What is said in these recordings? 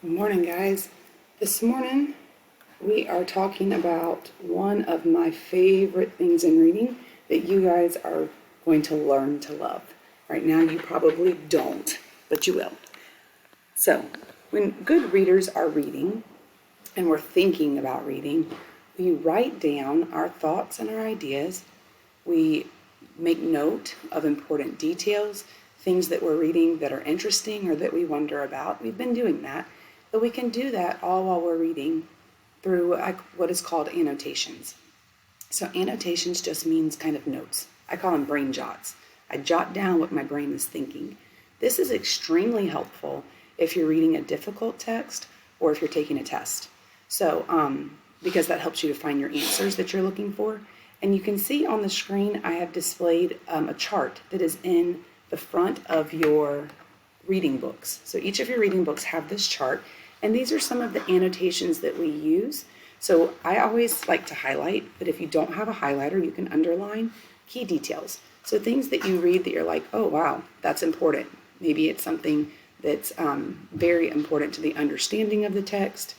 Good morning, guys. This morning we are talking about one of my favorite things in reading that you guys are going to learn to love. Right now you probably don't, but you will. So, when good readers are reading and we're thinking about reading, we write down our thoughts and our ideas. We make note of important details, things that we're reading that are interesting or that we wonder about. We've been doing that. But we can do that all while we're reading through what is called annotations. So annotations just means kind of notes. I call them brain jots. I jot down what my brain is thinking. This is extremely helpful if you're reading a difficult text or if you're taking a test. So, because that helps you to find your answers that you're looking for. And you can see on the screen I have displayed a chart that is in the front of your reading books. So each of your reading books have this chart. And these are some of the annotations that we use. So I always like to highlight, but if you don't have a highlighter, you can underline key details. So things that you read that you're like, oh, wow, that's important. Maybe it's something that's very important to the understanding of the text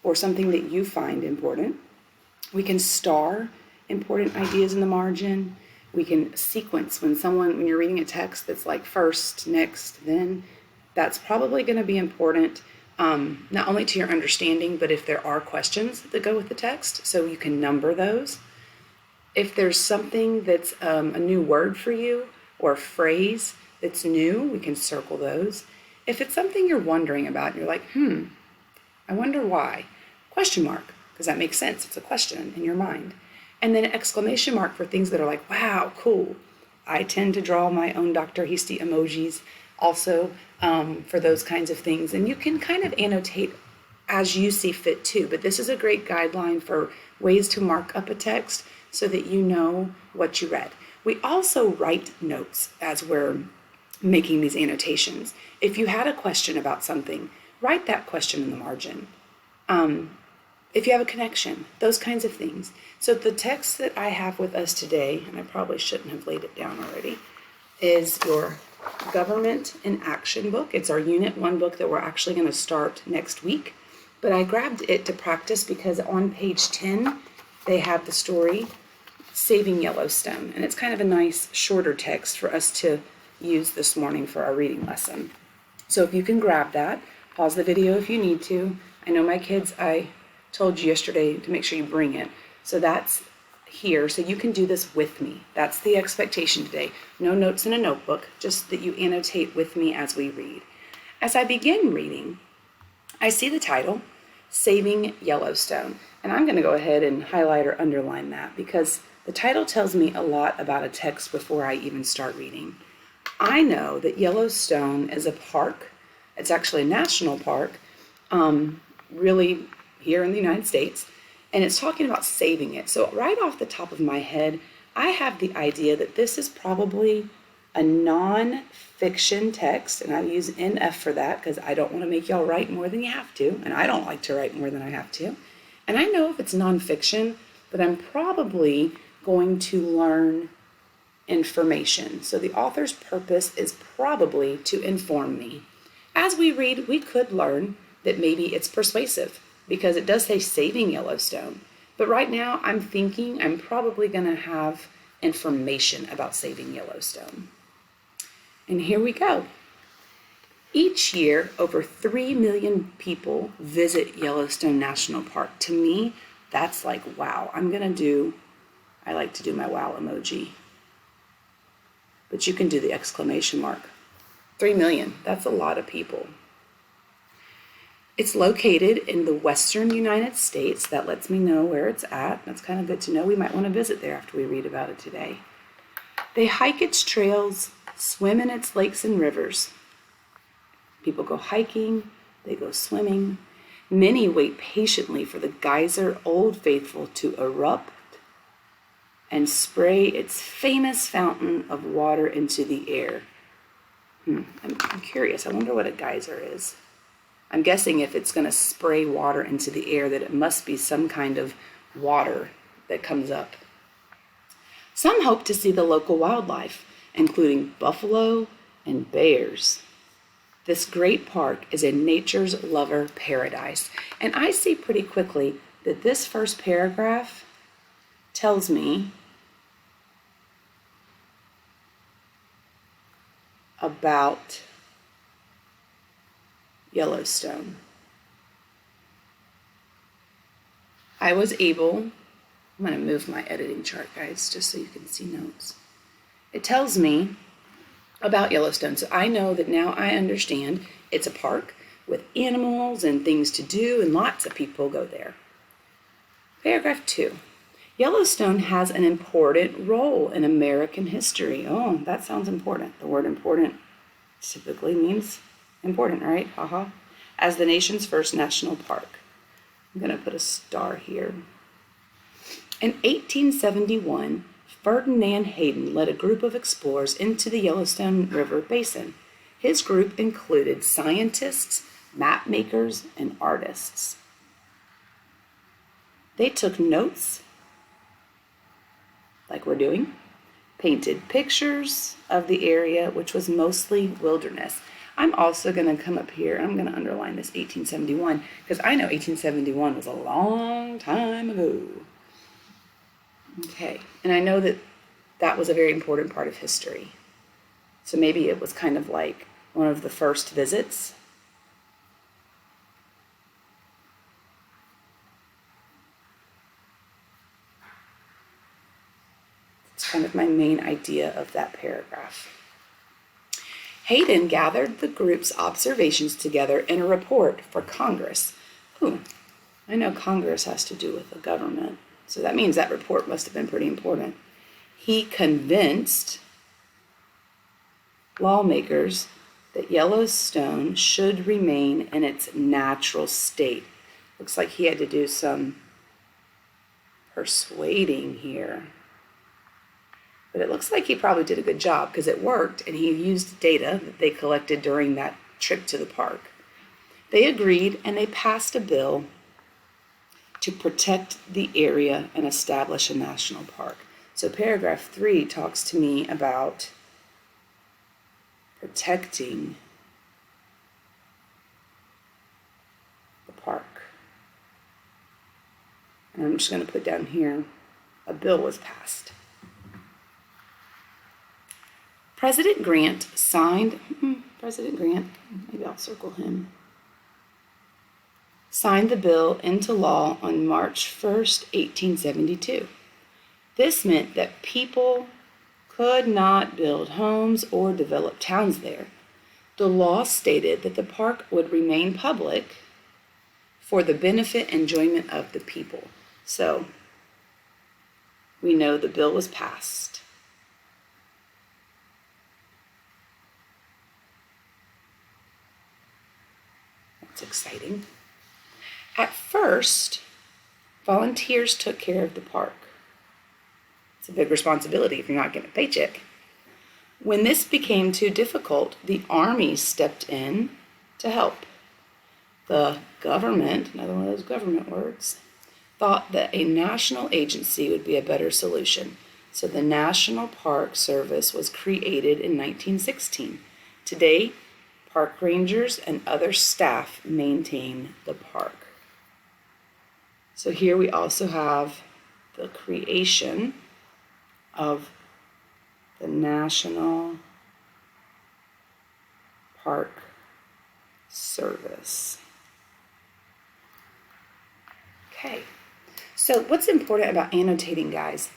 or something that you find important. We can star important ideas in the margin. We can sequence when you're reading a text that's like first, next, then, that's probably going to be important. Not only to your understanding, but if there are questions that go with the text, so you can number those. If there's something that's a new word for you or a phrase that's new, we can circle those. If it's something you're wondering about, and you're like, I wonder why, question mark, because that makes sense. It's a question in your mind. And then an exclamation mark for things that are like, wow, cool. I tend to draw my own Dr. Hasty emojis also for those kinds of things. And you can kind of annotate as you see fit too, but this is a great guideline for ways to mark up a text so that you know what you read. We also write notes as we're making these annotations. If you had a question about something, write that question in the margin. If you have a connection, those kinds of things. So the text that I have with us today, and I probably shouldn't have laid it down already, is your Government in Action book. It's our Unit 1 book that we're actually going to start next week. But I grabbed it to practice because on page 10, they have the story, Saving Yellowstone. And it's kind of a nice shorter text for us to use this morning for our reading lesson. So if you can grab that, pause the video if you need to. I know my kids, I told you yesterday to make sure you bring it. So that's here, so you can do this with me. That's the expectation today. No notes in a notebook, just that you annotate with me as we read. As I begin reading, I see the title, Saving Yellowstone. And I'm going to go ahead and highlight or underline that because the title tells me a lot about a text before I even start reading. I know that Yellowstone is a park. It's actually a national park, really here in the United States. And it's talking about saving it. So right off the top of my head, I have the idea that this is probably a non-fiction text, and I use NF for that because I don't want to make y'all write more than you have to, and I don't like to write more than I have to. And I know if it's non-fiction, but I'm probably going to learn information. So the author's purpose is probably to inform me. As we read, we could learn that maybe it's persuasive, because it does say Saving Yellowstone. But right now, I'm thinking I'm probably going to have information about saving Yellowstone. And here we go. Each year, over 3 million people visit Yellowstone National Park. To me, that's like, wow. I like to do my wow emoji. But you can do the exclamation mark. 3 million, that's a lot of people. It's located in the western United States. That lets me know where it's at. That's kind of good to know. We might want to visit there after we read about it today. They hike its trails, swim in its lakes and rivers. People go hiking, they go swimming. Many wait patiently for the geyser Old Faithful to erupt and spray its famous fountain of water into the air. I'm curious. I wonder what a geyser is. I'm guessing if it's going to spray water into the air, that it must be some kind of water that comes up. Some hope to see the local wildlife, including buffalo and bears. This great park is a nature's lover paradise. And I see pretty quickly that this first paragraph tells me about Yellowstone. I'm going to move my editing chart, guys, just so you can see notes. It tells me about Yellowstone. So I know that now I understand it's a park with animals and things to do, and lots of people go there. Paragraph 2. Yellowstone has an important role in American history. Oh, that sounds important. The word important typically means important, right? Haha. As the nation's first national park. I'm going to put a star here. In 1871, Ferdinand Hayden led a group of explorers into the Yellowstone River Basin. His group included scientists, map makers, and artists. They took notes, like we're doing, painted pictures of the area, which was mostly wilderness. I'm also going to come up here, I'm going to underline this 1871, because I know 1871 was a long time ago. Okay, and I know that that was a very important part of history. So maybe it was kind of like one of the first visits. It's kind of my main idea of that paragraph. Hayden gathered the group's observations together in a report for Congress. Ooh, I know Congress has to do with the government. So that means that report must have been pretty important. He convinced lawmakers that Yellowstone should remain in its natural state. Looks like he had to do some persuading here. But it looks like he probably did a good job because it worked, and he used data that they collected during that trip to the park. They agreed, and they passed a bill to protect the area and establish a national park. So paragraph 3 talks to me about protecting the park. And I'm just going to put down here, a bill was passed. President Grant, maybe I'll circle him, signed the bill into law on March 1st, 1872. This meant that people could not build homes or develop towns there. The law stated that the park would remain public for the benefit and enjoyment of the people. So we know the bill was passed. That's exciting. At first, volunteers took care of the park. It's a big responsibility if you're not getting a paycheck. When this became too difficult, the Army stepped in to help. The government, another one of those government words, thought that a national agency would be a better solution. So the National Park Service was created in 1916. Today, park rangers and other staff maintain the park. So here we also have the creation of the National Park Service. Okay, so what's important about annotating, guys,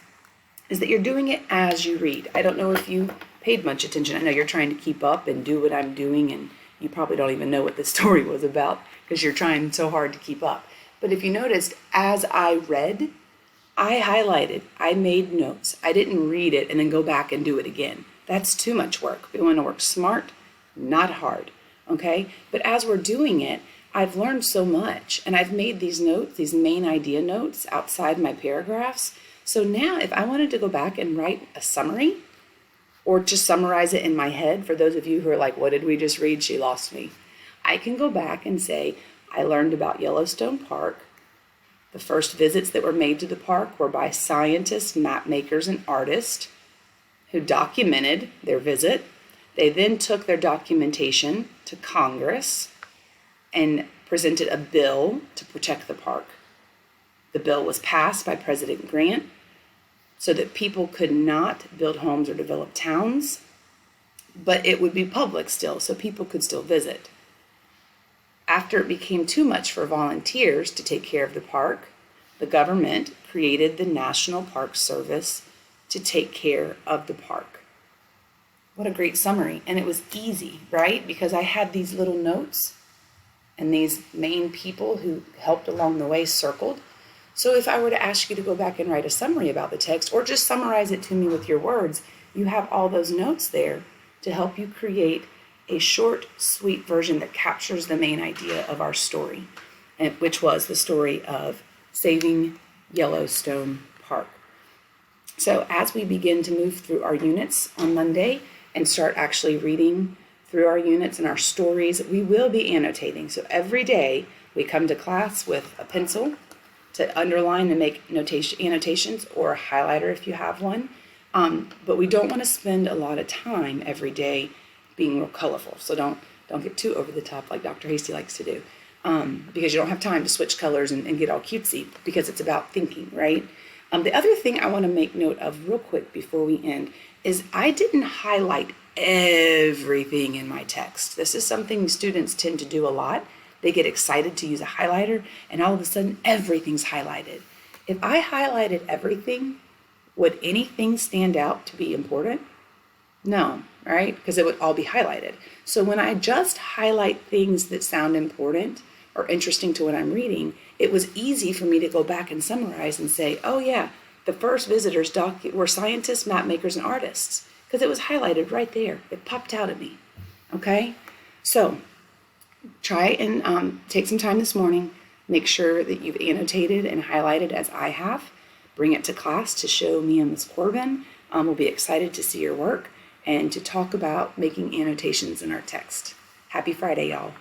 is that you're doing it as you read. I don't know if you paid much attention. I know you're trying to keep up and do what I'm doing, and you probably don't even know what the story was about because you're trying so hard to keep up. But if you noticed, as I read, I highlighted, I made notes. I didn't read it and then go back and do it again. That's too much work. We want to work smart, not hard, okay? But as we're doing it, I've learned so much, and I've made these notes, these main idea notes outside my paragraphs. So now if I wanted to go back and write a summary or just summarize it in my head, for those of you who are like, what did we just read? She lost me. I can go back and say, I learned about Yellowstone Park. The first visits that were made to the park were by scientists, map makers, and artists who documented their visit. They then took their documentation to Congress and presented a bill to protect the park. The bill was passed by President Grant so that people could not build homes or develop towns, but it would be public still, so people could still visit. After it became too much for volunteers to take care of the park, the government created the National Park Service to take care of the park. What a great summary. And it was easy, right? Because I had these little notes and these main people who helped along the way circled. So if I were to ask you to go back and write a summary about the text or just summarize it to me with your words, you have all those notes there to help you create a short, sweet version that captures the main idea of our story, which was the story of saving Yellowstone Park. So as we begin to move through our units on Monday and start actually reading through our units and our stories, we will be annotating. So every day we come to class with a pencil to underline and make annotations, or a highlighter if you have one. But we don't want to spend a lot of time every day being real colorful. So don't get too over the top like Dr. Hasty likes to do, because you don't have time to switch colors and get all cutesy, because it's about thinking, right? The other thing I want to make note of real quick before we end is I didn't highlight everything in my text. This is something students tend to do a lot. They get excited to use a highlighter, and all of a sudden everything's highlighted. If I highlighted everything, would anything stand out to be important? No, right? Because it would all be highlighted. So when I just highlight things that sound important or interesting to what I'm reading, it was easy for me to go back and summarize and say, oh yeah, the first visitors were scientists, map makers, and artists, because it was highlighted right there. It popped out at me, okay? So try and take some time this morning. Make sure that you've annotated and highlighted as I have. Bring it to class to show me and Ms. Corbin. We'll be excited to see your work and to talk about making annotations in our text. Happy Friday, y'all.